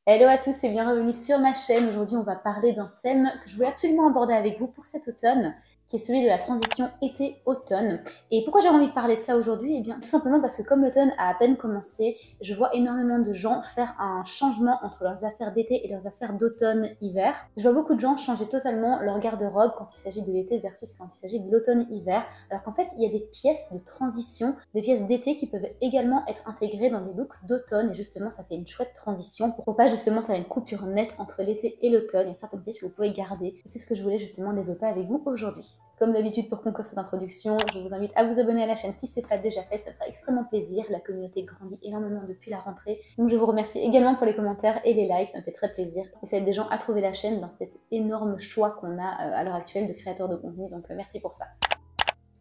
Hello à tous et bienvenue sur ma chaîne. Aujourd'hui, on va parler d'un thème que je voulais absolument aborder avec vous pour cet automne, qui est celui de la transition été-automne. Et pourquoi j'avais envie de parler de ça aujourd'hui? Eh bien, tout simplement parce que comme l'automne a à peine commencé, je vois énormément de gens faire un changement entre leurs affaires d'été et leurs affaires d'automne-hiver. Je vois beaucoup de gens changer totalement leur garde-robe quand il s'agit de l'été versus quand il s'agit de l'automne-hiver, alors qu'en fait, il y a des pièces de transition, des pièces d'été qui peuvent également être intégrées dans des looks d'automne, et justement, ça fait une chouette transition pour pas justement faire une coupure nette entre l'été et l'automne. Il y a certaines pièces que vous pouvez garder. Et c'est ce que je voulais justement développer avec vous aujourd'hui. Comme d'habitude, pour conclure cette introduction, je vous invite à vous abonner à la chaîne si ce n'est pas déjà fait, ça me fera extrêmement plaisir. La communauté grandit énormément depuis la rentrée. Donc je vous remercie également pour les commentaires et les likes, ça me fait très plaisir. Et ça aide des gens à trouver la chaîne dans cet énorme choix qu'on a à l'heure actuelle de créateurs de contenu. Donc merci pour ça.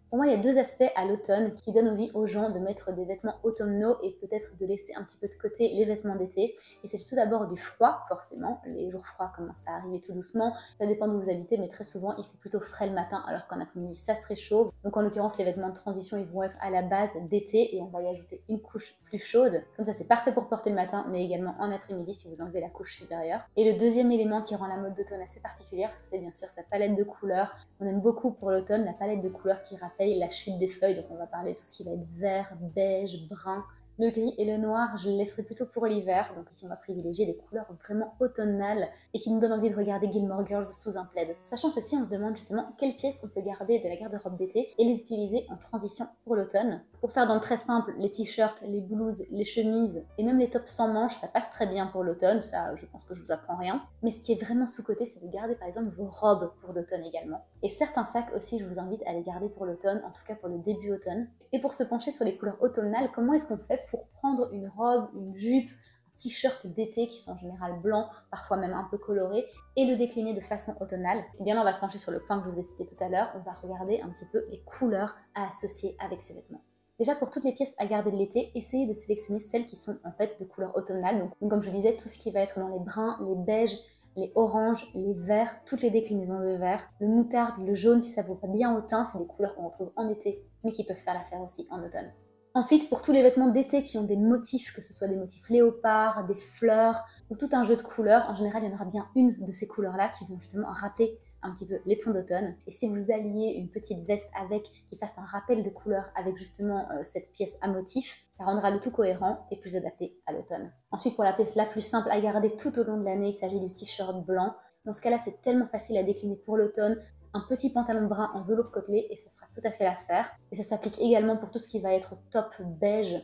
Pour moi, il y a deux aspects à l'automne qui donnent envie aux gens de mettre des vêtements automnaux et peut-être de laisser un petit peu de côté les vêtements d'été. Il s'agit tout d'abord du froid, forcément. Les jours froids commencent à arriver tout doucement. Ça dépend d'où vous habitez, mais très souvent, il fait plutôt frais le matin, alors qu'en après-midi, ça se réchauffe. Donc en l'occurrence, les vêtements de transition, ils vont être à la base d'été et on va y ajouter une couche plus chaude. Comme ça, c'est parfait pour porter le matin, mais également en après-midi si vous enlevez la couche supérieure. Et le deuxième élément qui rend la mode d'automne assez particulière, c'est bien sûr sa palette de couleurs. On aime beaucoup pour l'automne la palette de couleurs qui rappelle la chute des feuilles, donc on va parler de tout ce qui va être vert, beige, brun. Le gris et le noir, je le laisserai plutôt pour l'hiver, donc ici on va privilégier les couleurs vraiment automnales et qui nous donnent envie de regarder Gilmore Girls sous un plaid. Sachant ceci, on se demande justement quelles pièces on peut garder de la garde-robe d'été et les utiliser en transition pour l'automne. Pour faire dans le très simple, les t-shirts, les blouses, les chemises et même les tops sans manches, ça passe très bien pour l'automne, ça je pense que je vous apprends rien. Mais ce qui est vraiment sous-coté, c'est de garder par exemple vos robes pour l'automne également. Et certains sacs aussi, je vous invite à les garder pour l'automne, en tout cas pour le début automne. Et pour se pencher sur les couleurs automnales, comment est-ce qu'on fait pour prendre une robe, une jupe, un t-shirt d'été qui sont en général blancs, parfois même un peu colorés, et le décliner de façon automnale? Et bien là, on va se pencher sur le point que je vous ai cité tout à l'heure, on va regarder un petit peu les couleurs à associer avec ces vêtements. Déjà, pour toutes les pièces à garder de l'été, essayez de sélectionner celles qui sont en fait de couleur automnale. Donc comme je vous disais, tout ce qui va être dans les bruns, les beiges, les oranges, les verts, toutes les déclinaisons de vert, le moutarde, le jaune, si ça vous va bien au teint, c'est des couleurs qu'on retrouve en été, mais qui peuvent faire l'affaire aussi en automne. Ensuite, pour tous les vêtements d'été qui ont des motifs, que ce soit des motifs léopard, des fleurs, ou tout un jeu de couleurs, en général, il y en aura bien une de ces couleurs-là qui vont justement rappeler un petit peu les tons d'automne. Et si vous alliez une petite veste avec qui fasse un rappel de couleur avec justement cette pièce à motif, ça rendra le tout cohérent et plus adapté à l'automne. Ensuite, pour la pièce la plus simple à garder tout au long de l'année, il s'agit du t-shirt blanc. Dans ce cas-là, c'est tellement facile à décliner pour l'automne. Un petit pantalon brun en velours côtelé et ça fera tout à fait l'affaire. Et ça s'applique également pour tout ce qui va être top beige.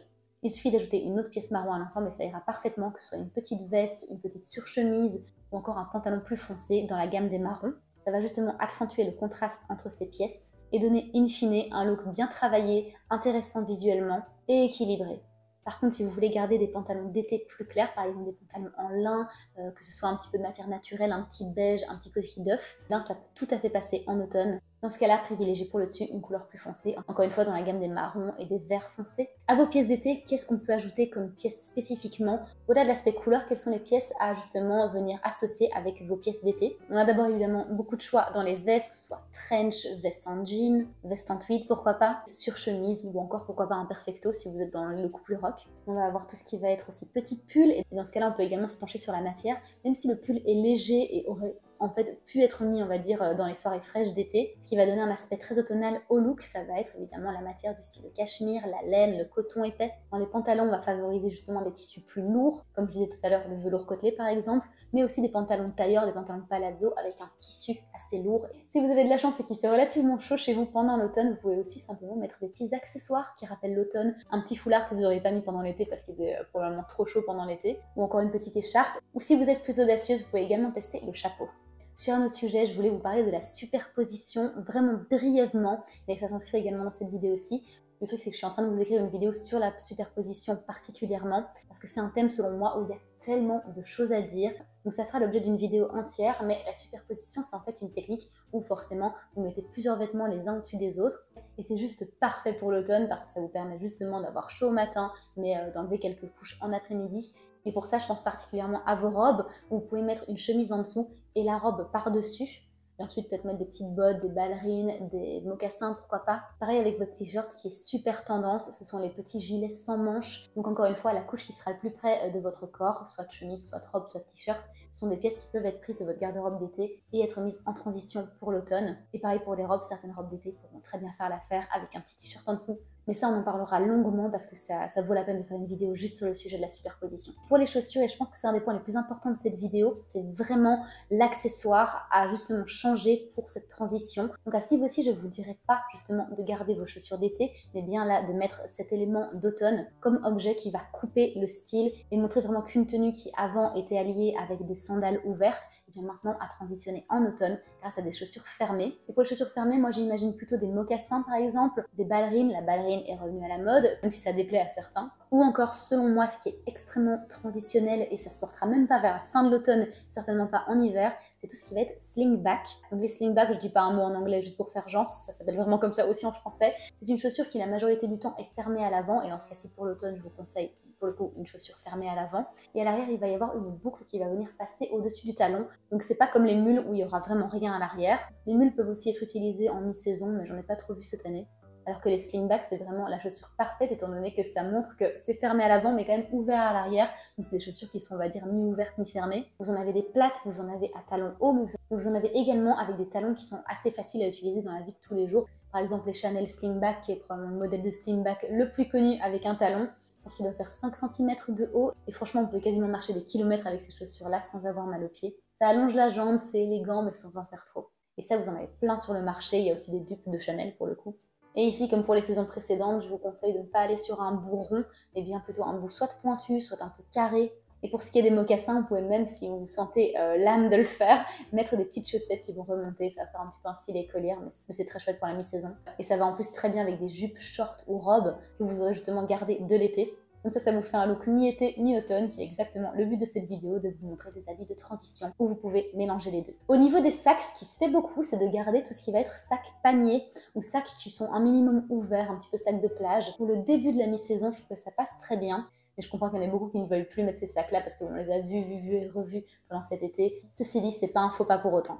Il suffit d'ajouter une autre pièce marron à l'ensemble et ça ira parfaitement, que ce soit une petite veste, une petite surchemise ou encore un pantalon plus foncé dans la gamme des marrons. Ça va justement accentuer le contraste entre ces pièces et donner in fine un look bien travaillé, intéressant visuellement et équilibré. Par contre, si vous voulez garder des pantalons d'été plus clairs, par exemple des pantalons en lin, que ce soit un petit peu de matière naturelle, un petit beige, un petit coquille d'œuf, là ça peut tout à fait passer en automne. Dans ce cas-là, privilégiez pour le dessus une couleur plus foncée, encore une fois dans la gamme des marrons et des verts foncés. À vos pièces d'été, qu'est-ce qu'on peut ajouter comme pièces spécifiquement? Au-delà de l'aspect couleur, quelles sont les pièces à justement venir associer avec vos pièces d'été? On a d'abord évidemment beaucoup de choix dans les vestes, que ce soit trench, veste en jean, veste en tweed, pourquoi pas, surchemise ou encore pourquoi pas un perfecto si vous êtes dans le look plus rock. On va avoir tout ce qui va être aussi petit pull et dans ce cas-là, on peut également se pencher sur la matière, même si le pull est léger et aurait en fait pu être mis, on va dire, dans les soirées fraîches d'été. Ce qui va donner un aspect très automnal au look, ça va être évidemment la matière du style cachemire, la laine, le coton épais. Dans les pantalons, on va favoriser justement des tissus plus lourds, comme je disais tout à l'heure, le velours côtelé par exemple, mais aussi des pantalons de tailleur, des pantalons de palazzo avec un tissu assez lourd. Si vous avez de la chance et qu'il fait relativement chaud chez vous pendant l'automne, vous pouvez aussi simplement mettre des petits accessoires qui rappellent l'automne, un petit foulard que vous n'auriez pas mis pendant l'été parce qu'il faisait probablement trop chaud pendant l'été, ou encore une petite écharpe. Ou si vous êtes plus audacieuse, vous pouvez également tester le chapeau. Sur un autre sujet, je voulais vous parler de la superposition, vraiment brièvement, mais ça s'inscrit également dans cette vidéo aussi. Le truc, c'est que je suis en train de vous écrire une vidéo sur la superposition particulièrement, parce que c'est un thème selon moi où il y a tellement de choses à dire. Donc ça fera l'objet d'une vidéo entière, mais la superposition, c'est en fait une technique où forcément, vous mettez plusieurs vêtements les uns au-dessus des autres. Et c'est juste parfait pour l'automne, parce que ça vous permet justement d'avoir chaud au matin, mais d'enlever quelques couches en après-midi. Et pour ça, je pense particulièrement à vos robes, où vous pouvez mettre une chemise en dessous et la robe par-dessus. Et ensuite peut-être mettre des petites bottes, des ballerines, des mocassins, pourquoi pas. Pareil avec votre t-shirt, ce qui est super tendance, ce sont les petits gilets sans manches. Donc encore une fois, la couche qui sera le plus près de votre corps, soit chemise, soit robe, soit t-shirt, ce sont des pièces qui peuvent être prises de votre garde-robe d'été et être mises en transition pour l'automne. Et pareil pour les robes, certaines robes d'été pourront très bien faire l'affaire avec un petit t-shirt en dessous. Mais ça, on en parlera longuement parce que ça vaut la peine de faire une vidéo juste sur le sujet de la superposition. Pour les chaussures, et je pense que c'est un des points les plus importants de cette vidéo, c'est vraiment l'accessoire à justement changer pour cette transition. Donc à ce niveau-ci, je ne vous dirai pas justement de garder vos chaussures d'été, mais bien là de mettre cet élément d'automne comme objet qui va couper le style et montrer vraiment qu'une tenue qui avant était alliée avec des sandales ouvertes, et bien maintenant a transitionné en automne grâce à des chaussures fermées. Et pour les chaussures fermées, moi j'imagine plutôt des mocassins par exemple, des ballerines, la ballerine est revenue à la mode, même si ça déplaît à certains. Ou encore, selon moi, ce qui est extrêmement transitionnel, et ça se portera même pas vers la fin de l'automne, certainement pas en hiver, c'est tout ce qui va être slingback. Donc les slingback, je dis pas un mot en anglais juste pour faire genre, ça s'appelle vraiment comme ça aussi en français. C'est une chaussure qui la majorité du temps est fermée à l'avant, et dans ce cas-ci pour l'automne, je vous conseille pour le coup une chaussure fermée à l'avant. Et à l'arrière, il va y avoir une boucle qui va venir passer au-dessus du talon. Donc c'est pas comme les mules où il y aura vraiment rien à l'arrière. Les mules peuvent aussi être utilisées en mi-saison, mais j'en ai pas trop vu cette année. Alors que les slingbacks, c'est vraiment la chaussure parfaite étant donné que ça montre que c'est fermé à l'avant mais quand même ouvert à l'arrière. Donc c'est des chaussures qui sont, on va dire, mi-ouvertes, mi-fermées. Vous en avez des plates, vous en avez à talons hauts, mais vous en avez également avec des talons qui sont assez faciles à utiliser dans la vie de tous les jours. Par exemple les Chanel Slingback, qui est probablement le modèle de slingback le plus connu avec un talon. Je pense qu'il doit faire 5 cm de haut. Et franchement, on peut quasiment marcher des kilomètres avec ces chaussures-là sans avoir mal aux pieds. Ça allonge la jambe, c'est élégant, mais sans en faire trop. Et ça, vous en avez plein sur le marché. Il y a aussi des dupes de Chanel pour le coup. Et ici, comme pour les saisons précédentes, je vous conseille de ne pas aller sur un bout rond, mais bien plutôt un bout soit pointu, soit un peu carré. Et pour ce qui est des mocassins, vous pouvez même, si vous sentez l'âme de le faire, mettre des petites chaussettes qui vont remonter. Ça va faire un petit peu un style écolière, mais c'est très chouette pour la mi-saison. Et ça va en plus très bien avec des jupes, shorts ou robes que vous aurez justement gardées de l'été. Comme ça vous fait un look mi-été, mi-automne, qui est exactement le but de cette vidéo, de vous montrer des habits de transition où vous pouvez mélanger les deux. Au niveau des sacs, ce qui se fait beaucoup, c'est de garder tout ce qui va être sac panier ou sacs qui sont un minimum ouverts, un petit peu sac de plage. Pour le début de la mi-saison, je trouve que ça passe très bien. Mais je comprends qu'il y en a beaucoup qui ne veulent plus mettre ces sacs-là parce qu'on les a vus et revus pendant cet été. Ceci dit, c'est pas un faux pas pour autant.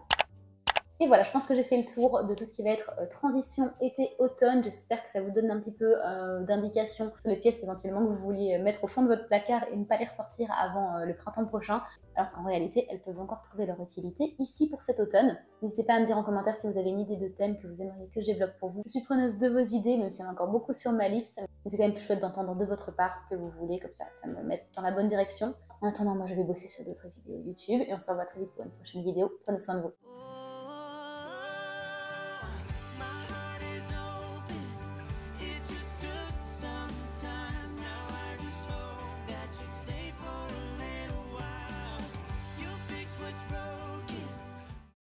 Et voilà, je pense que j'ai fait le tour de tout ce qui va être transition été-automne. J'espère que ça vous donne un petit peu d'indications sur les pièces éventuellement que vous vouliez mettre au fond de votre placard et ne pas les ressortir avant le printemps prochain. Alors qu'en réalité, elles peuvent encore trouver leur utilité ici pour cet automne. N'hésitez pas à me dire en commentaire si vous avez une idée de thème que vous aimeriez que je développe pour vous. Je suis preneuse de vos idées, même s'il y en a encore beaucoup sur ma liste. Mais c'est quand même plus chouette d'entendre de votre part ce que vous voulez, comme ça me met dans la bonne direction. En attendant, moi je vais bosser sur d'autres vidéos YouTube et on se revoit très vite pour une prochaine vidéo. Prenez soin de vous.